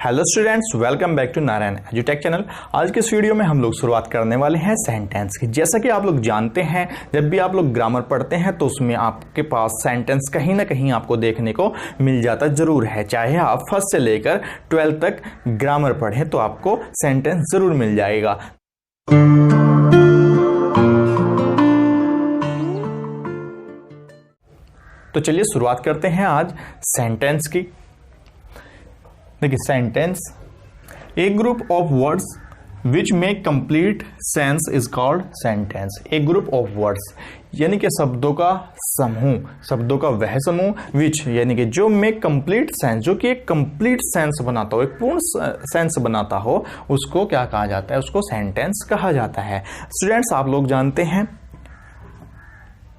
Hello students, welcome back to Narayan एजुटेक channel. आज के इस वीडियो में हम लोग शुरुआत करने वाले हैं सेंटेंस की। जैसा कि आप लोग जानते हैं, जब भी आप लोग ग्रामर पढ़ते हैं तो उसमें आपके पास सेंटेंस कहीं ना कहीं आपको देखने को मिल जाता जरूर है। चाहे आप फर्स्ट से लेकर 12 तक ग्रामर पढ़ें तो आपको सेंटेंस जरूर मिल जाएगा। तो चलिए शुरुआत करते हैं आज सेंटेंस की। देखिए, sentence A group of words which make complete sense is called sentence. A group of words यानी कि शब्दों का समूह, शब्दों का वह समूह विच यानी कि जो मेक कंप्लीट सेंस, जो कि एक कंप्लीट सेंस बनाता हो, एक पूर्ण सेंस बनाता हो, उसको क्या कहा जाता है? उसको सेंटेंस कहा जाता है। स्टूडेंट्स, आप लोग जानते हैं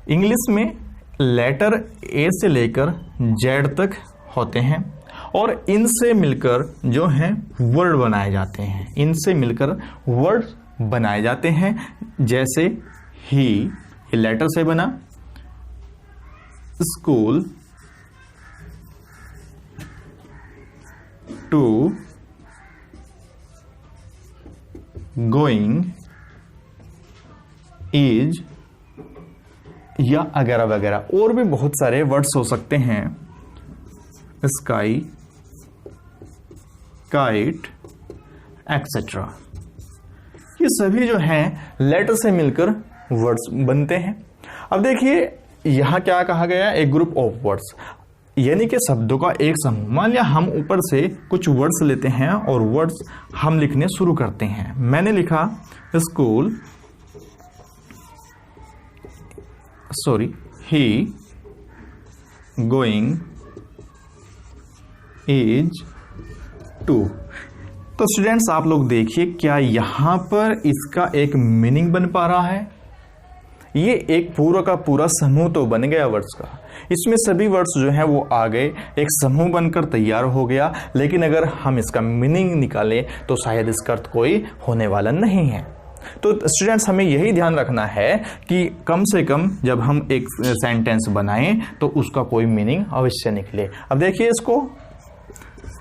इंग्लिश में लेटर ए से लेकर जेड तक होते हैं और इनसे मिलकर जो है वर्ड बनाए जाते हैं। इनसे मिलकर वर्ड बनाए जाते हैं। जैसे ही, ये लेटर से बना, स्कूल, टू, गोइंग, इज, या वगैरह वगैरह। और भी बहुत सारे वर्ड्स हो सकते हैं। Sky, kite, etcetera. ये सभी जो हैं लेटर से मिलकर वर्ड्स बनते हैं। अब देखिए यहां क्या कहा गया है? एक ग्रुप ऑफ वर्ड्स यानी कि शब्दों का एक समूह। मान लिया हम ऊपर से कुछ वर्ड्स लेते हैं और वर्ड्स हम लिखने शुरू करते हैं। मैंने लिखा school, he, going, is, to. तो स्टूडेंट्स, आप लोग देखिए क्या यहां पर इसका एक मीनिंग बन पा रहा है? ये एक पूरा का पूरा समूह तो बन गया वर्ड्स का। इसमें सभी वर्ड्स जो हैं वो आ गए, एक समूह बनकर तैयार हो गया। लेकिन अगर हम इसका मीनिंग निकालें तो शायद इसका अर्थ कोई होने वाला नहीं है। तो स्टूडेंट्स, हमें यही ध्यान रखना है कि कम से कम जब हम एक सेंटेंस बनाएं तो उसका कोई मीनिंग अवश्य निकले। अब देखिए, इसको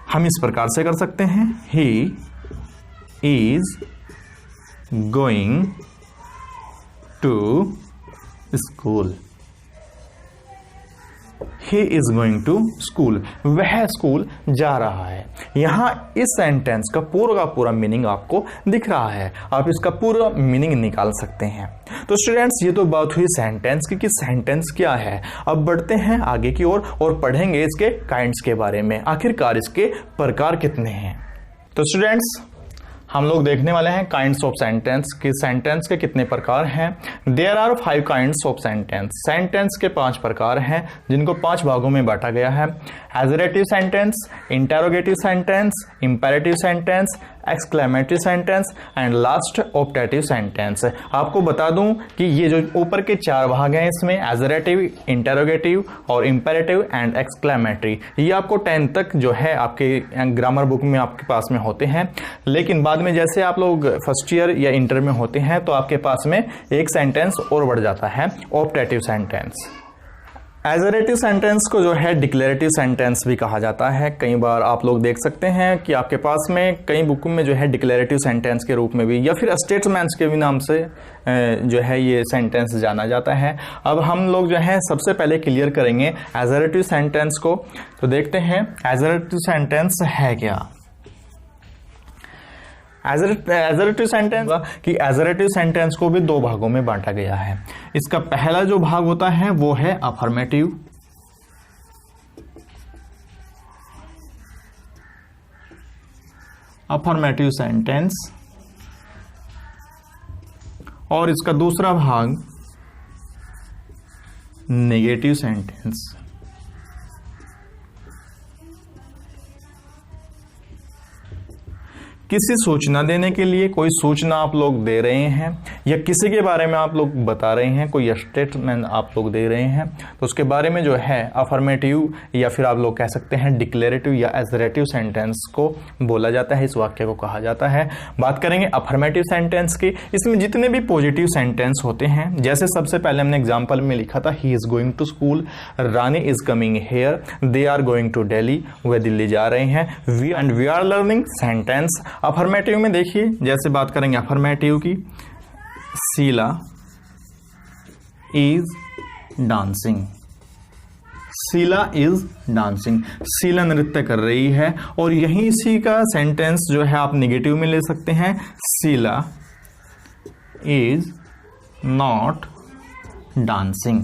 हम इस प्रकार से कर सकते हैं। He is going to school. He is going to school, वह स्कूल जा रहा है। यहां इस सेंटेंस का पूरा मीनिंग आपको दिख रहा है। आप इसका पूरा मीनिंग निकाल सकते हैं। तो स्टूडेंट्स, ये तो बात हुई सेंटेंस की कि सेंटेंस क्या है। अब बढ़ते हैं आगे की ओर और पढ़ेंगे इसके काइंड्स के बारे में। आखिरकार इसके प्रकार कितने हैं? तो स्टूडेंट्स, हम लोग देखने वाले हैं काइंड्स ऑफ सेंटेंस कि सेंटेंस के कितने प्रकार हैं। There are 5 kinds of sentence. Sentence के 5 प्रकार हैं जिनको 5 भागों में बांटा गया है। Assertive sentence, interrogative sentence, imperative sentence, exclamatory sentence and last optative sentence. आपको बता दूं कि ये जो ऊपर के 4 भाग हैं इसमें एजरेटिव, इंटेरोगेटिव और इंपेरेटिव एंड एक्सक्लेमेटरी, ये आपको 10 तक जो है आपके ग्रामर बुक में आपके पास में होते हैं। लेकिन बाद में जैसे आप लोग फर्स्ट ईयर या इंटर में होते हैं तो आपके पास में एक सेंटेंस और बढ़ जाता है, ऑप्टेटिव सेंटेंस। एजरेटिव सेंटेंस को जो है डिक्लेरेटिव सेंटेंस भी कहा जाता है। कई बार आप लोग देख सकते हैं कि आपके पास में कई बुकों में जो है डिक्लेरेटिव सेंटेंस के रूप में भी या फिर स्टेटमेंट्स के भी नाम से जो है ये सेंटेंस जाना जाता है। अब हम लोग जो है सबसे पहले क्लियर करेंगे एजरेटिव सेंटेंस को। तो देखते हैं एजरेटिव सेंटेंस है क्या। एजरेटिव सेंटेंस कि एजरेटिव सेंटेंस को भी 2 भागों में बांटा गया है। इसका पहला जो भाग होता है वो है अफर्मेटिव, अफर्मेटिव सेंटेंस, और इसका दूसरा भाग नेगेटिव सेंटेंस। किसी सूचना देने के लिए कोई सूचना आप लोग दे रहे हैं या किसी के बारे में आप लोग बता रहे हैं, कोई स्टेटमेंट आप लोग दे रहे हैं, तो उसके बारे में जो है अफर्मेटिव या फिर आप लोग कह सकते हैं डिक्लेरेटिव या एसरेटिव सेंटेंस को बोला जाता है, इस वाक्य को कहा जाता है। बात करेंगे अफर्मेटिव सेंटेंस की। इसमें जितने भी पॉजिटिव सेंटेंस होते हैं, जैसे सबसे पहले हमने एग्जाम्पल में लिखा था he is going to school, Rani is coming here, they are going to Delhi, वे दिल्ली जा रहे हैं, we are learning sentence. Affirmative में देखिए, जैसे बात करेंगे अफर्मेटिव की, Sheela is dancing, Sheela is dancing, Sheela नृत्य कर रही है। और यही इसी का सेंटेंस जो है आप नेगेटिव में ले सकते हैं, Sheela is not dancing,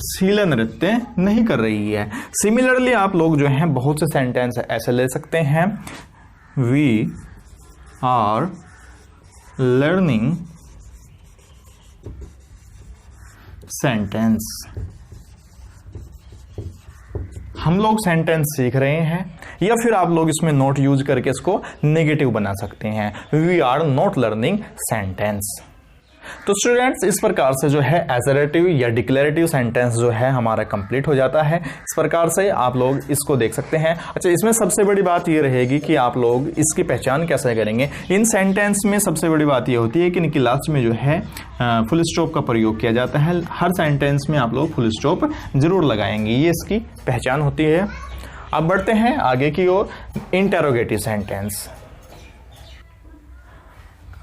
Sheela नृत्य नहीं कर रही है। सिमिलरली आप लोग जो हैं बहुत से सेंटेंस ऐसे ले सकते हैं, वी आर लर्निंग सेंटेंस, हम लोग सेंटेंस सीख रहे हैं। या फिर आप लोग इसमें नॉट यूज करके इसको नेगेटिव बना सकते हैं, we are not learning sentence. तो स्टूडेंट्स, इस प्रकार से जो है एसरेटिव या डिक्लेरेटिव सेंटेंस जो है हमारा कंप्लीट हो जाता है। इस प्रकार से आप लोग इसको देख सकते हैं। अच्छा, इसमें सबसे बड़ी बात ये रहेगी कि आप लोग इसकी पहचान कैसे करेंगे। इन सेंटेंस में सबसे बड़ी बात ये होती है कि इनकी लास्ट में जो है फुल स्टॉप का प्रयोग किया जाता है। हर सेंटेंस में आप लोग फुल स्टॉप जरूर लगाएंगे, ये इसकी पहचान होती है। अब बढ़ते हैं आगे की ओर, इंटेरोगेटिव सेंटेंस।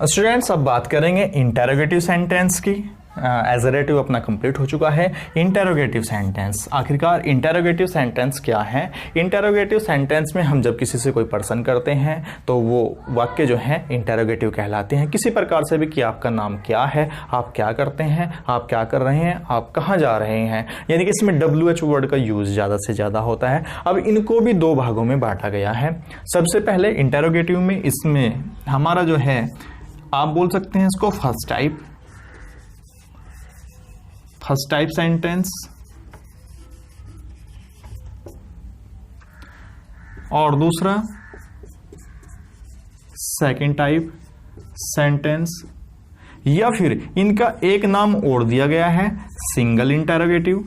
स्टूडेंट्स, अब बात करेंगे इंटेरोगेटिव सेंटेंस की। एसरेटिव अपना कंप्लीट हो चुका है। इंटेरोगेटिव सेंटेंस, आखिरकार इंटेरोगेटिव सेंटेंस क्या है। इंटेरोगेटिव सेंटेंस में हम जब किसी से कोई प्रश्न करते हैं तो वो वाक्य जो है इंटेरोगेटिव कहलाते हैं। किसी प्रकार से भी कि आपका नाम क्या है, आप क्या करते हैं, आप क्या कर रहे हैं, आप कहाँ जा रहे हैं, यानी कि इसमें WH वर्ड का यूज ज़्यादा से ज़्यादा होता है। अब इनको भी दो भागों में बांटा गया है। सबसे पहले इंटेरोगेटिव में इसमें हमारा जो है, आप बोल सकते हैं इसको फर्स्ट टाइप सेंटेंस, और दूसरा सेकंड टाइप सेंटेंस, या फिर इनका एक नाम और दिया गया है सिंगल इंटेरोगेटिव,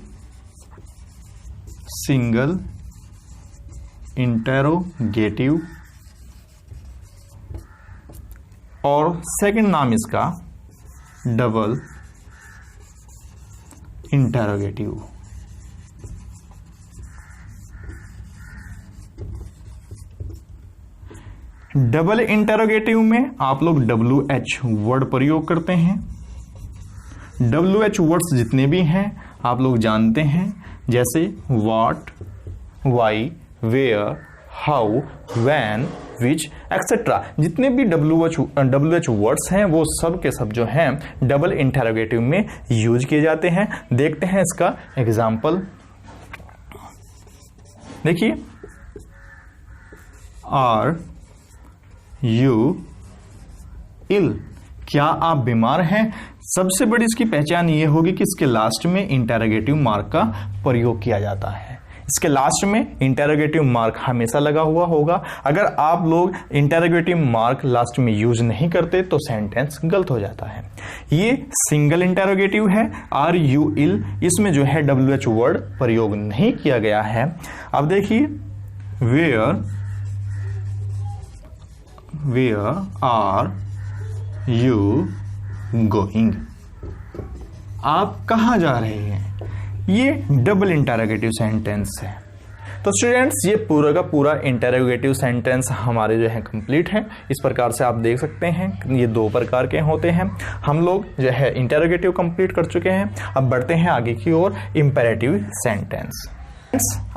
और सेकंड नाम इसका डबल इंटेरोगेटिव। डबल इंटेरोगेटिव में आप लोग WH वर्ड प्रयोग करते हैं। WH वर्ड्स जितने भी हैं आप लोग जानते हैं, जैसे what, why, where, how, when, which, etcetera. जितने भी WH वर्ड्स हैं वो सब के सब जो हैं डबल इंटेरोगेटिव में यूज किए जाते हैं। देखते हैं इसका एग्जाम्पल। देखिए, आर यू इल, क्या आप बीमार हैं। सबसे बड़ी इसकी पहचान ये होगी कि इसके लास्ट में इंटेरोगेटिव मार्क का प्रयोग किया जाता है। इसके लास्ट में इंटेरोगेटिव मार्क हमेशा लगा हुआ होगा। अगर आप लोग इंटेरोगेटिव मार्क लास्ट में यूज नहीं करते तो सेंटेंस गलत हो जाता है। ये सिंगल इंटेरोगेटिव है, आर यू इल, इसमें जो है WH वर्ड प्रयोग नहीं किया गया है। अब देखिए, वेयर आर यू गोइंग, आप कहां जा रहे हैं। ये डबल इंटेरोगेटिव सेंटेंस है। तो स्टूडेंट्स, ये पूरा का पूरा इंटेरोगेटिव सेंटेंस हमारे जो है कंप्लीट है। इस प्रकार से आप देख सकते हैं ये दो प्रकार के होते हैं। हम लोग जो है इंटेरोगेटिव कंप्लीट कर चुके हैं। अब बढ़ते हैं आगे की ओर, इंपेरेटिव सेंटेंस।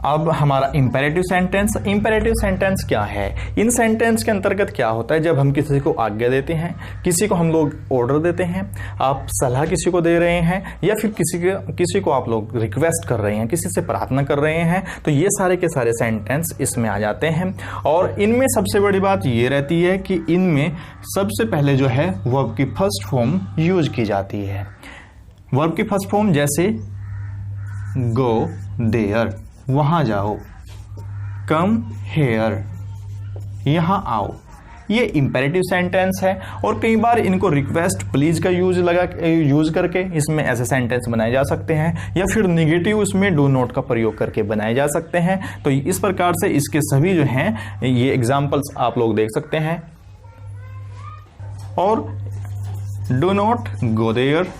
अब हमारा इंपेरेटिव सेंटेंस क्या है। इन सेंटेंस के अंतर्गत क्या होता है, जब हम किसी को आज्ञा देते हैं, किसी को हम लोग ऑर्डर देते हैं, आप सलाह किसी को दे रहे हैं, या फिर किसी को आप लोग रिक्वेस्ट कर रहे हैं, किसी से प्रार्थना कर रहे हैं, तो ये सारे के सारे सेंटेंस इसमें आ जाते हैं। और इनमें सबसे बड़ी बात ये रहती है कि इनमें सबसे पहले जो है वर्ब की फर्स्ट फॉर्म यूज की जाती है। वर्ब की फर्स्ट फॉर्म जैसे गो देयर, वहां जाओ, कम हेयर, यहां आओ। ये इंपेरेटिव सेंटेंस है और कई बार इनको रिक्वेस्ट प्लीज का यूज करके इसमें ऐसे सेंटेंस बनाए जा सकते हैं, या फिर निगेटिव इसमें डू नॉट का प्रयोग करके बनाए जा सकते हैं। तो इस प्रकार से इसके सभी जो हैं ये एग्जाम्पल्स आप लोग देख सकते हैं। और do not go there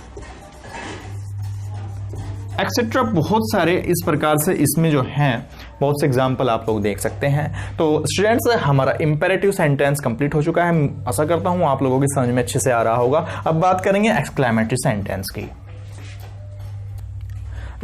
etcetera, बहुत सारे इस प्रकार से इसमें जो हैं बहुत से एग्जाम्पल आप लोग देख सकते हैं। तो स्टूडेंट्स हमारा इंपेरेटिव सेंटेंस कंप्लीट हो चुका है। आशा करता हूं आप लोगों की समझ में अच्छे से आ रहा होगा। अब बात करेंगे एक्सक्लेमेटरी सेंटेंस की।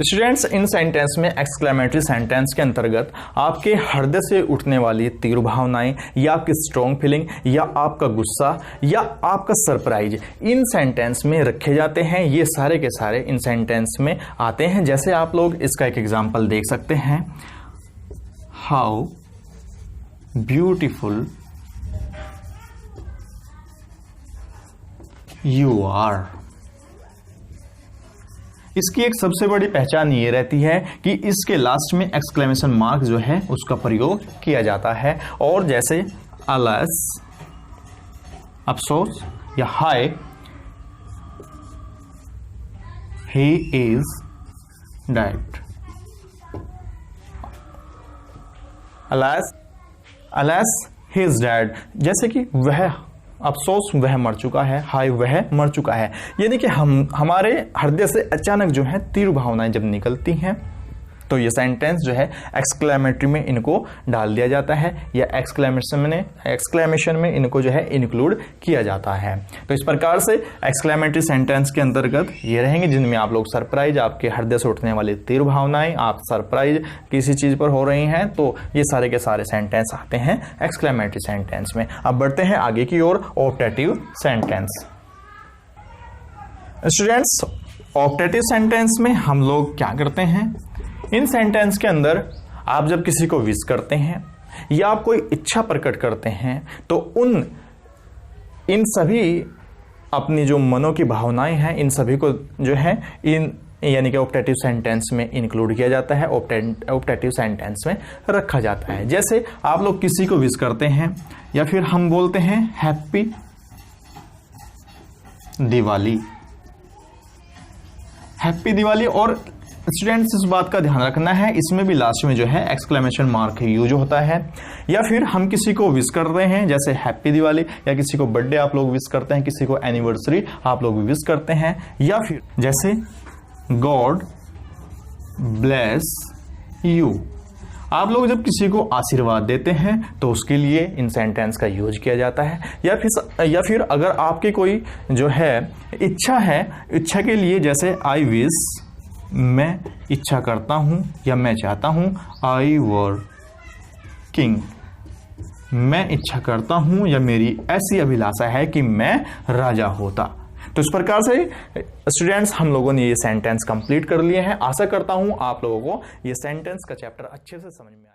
स्टूडेंट्स इन सेंटेंस में एक्सक्लेमेटरी सेंटेंस के अंतर्गत आपके हृदय से उठने वाली तीव्र भावनाएं या आपकी स्ट्रॉन्ग फीलिंग या आपका गुस्सा या आपका सरप्राइज इन सेंटेंस में रखे जाते हैं। ये सारे के सारे इन सेंटेंस में आते हैं। जैसे आप लोग इसका एक एग्जांपल देख सकते हैं, हाउ ब्यूटीफुल यू आर। इसकी एक सबसे बड़ी पहचान ये रहती है कि इसके लास्ट में एक्सक्लेमेशन मार्क जो है उसका प्रयोग किया जाता है। और जैसे अलास, अफसोस, या हाय, he is dead. Alas he is dead, जैसे कि वह अफसोस वह मर चुका है, हाय वह मर चुका है। यानी कि हमारे हृदय से अचानक जो है तीव्र भावनाएं जब निकलती हैं तो ये सेंटेंस जो है एक्सक्लेमेटरी में इनको डाल दिया जाता है या एक्सक्लेमेशन में इनको जो है इंक्लूड किया जाता है। तो इस प्रकार से एक्सक्लेमेटरी सेंटेंस के अंतर्गत ये रहेंगे जिनमें आप लोग सरप्राइज, आपके हृदय से उठने वाली तीव्र भावनाएं, आप सरप्राइज किसी चीज पर हो रही हैं, तो ये सारे के सारे सेंटेंस आते हैं एक्सक्लेमेटरी सेंटेंस में। अब बढ़ते हैं आगे की ओर, optative sentence. Students optative sentence में हम लोग क्या करते हैं, इन सेंटेंस के अंदर आप जब किसी को विश करते हैं या आप कोई इच्छा प्रकट करते हैं तो इन सभी अपनी जो मनों की भावनाएं हैं इन सभी को जो है इन यानी कि ऑप्टेटिव सेंटेंस में इंक्लूड किया जाता है, ऑप्टेटिव सेंटेंस में रखा जाता है। जैसे आप लोग किसी को विश करते हैं या फिर हम बोलते हैं हैप्पी दिवाली, हैप्पी दिवाली। और स्टूडेंट्स इस बात का ध्यान रखना है इसमें भी लास्ट में जो है एक्सक्लेमेशन मार्क यूज होता है। या फिर हम किसी को विश कर रहे हैं जैसे हैप्पी दिवाली, या किसी को बर्थडे आप लोग विश करते हैं, किसी को एनिवर्सरी आप लोग विश करते हैं, या फिर जैसे गॉड ब्लेस यू। आप लोग जब किसी को आशीर्वाद देते हैं तो उसके लिए इन सेंटेंस का यूज किया जाता है। या फिर अगर आपकी कोई जो है इच्छा है, इच्छा के लिए जैसे आई विश, मैं इच्छा करता हूं या मैं चाहता हूं, आई वर किंग, मैं इच्छा करता हूं या मेरी ऐसी अभिलाषा है कि मैं राजा होता। तो इस प्रकार से स्टूडेंट्स हम लोगों ने ये सेंटेंस कंप्लीट कर लिए हैं। आशा करता हूं आप लोगों को ये सेंटेंस का चैप्टर अच्छे से समझ में आया।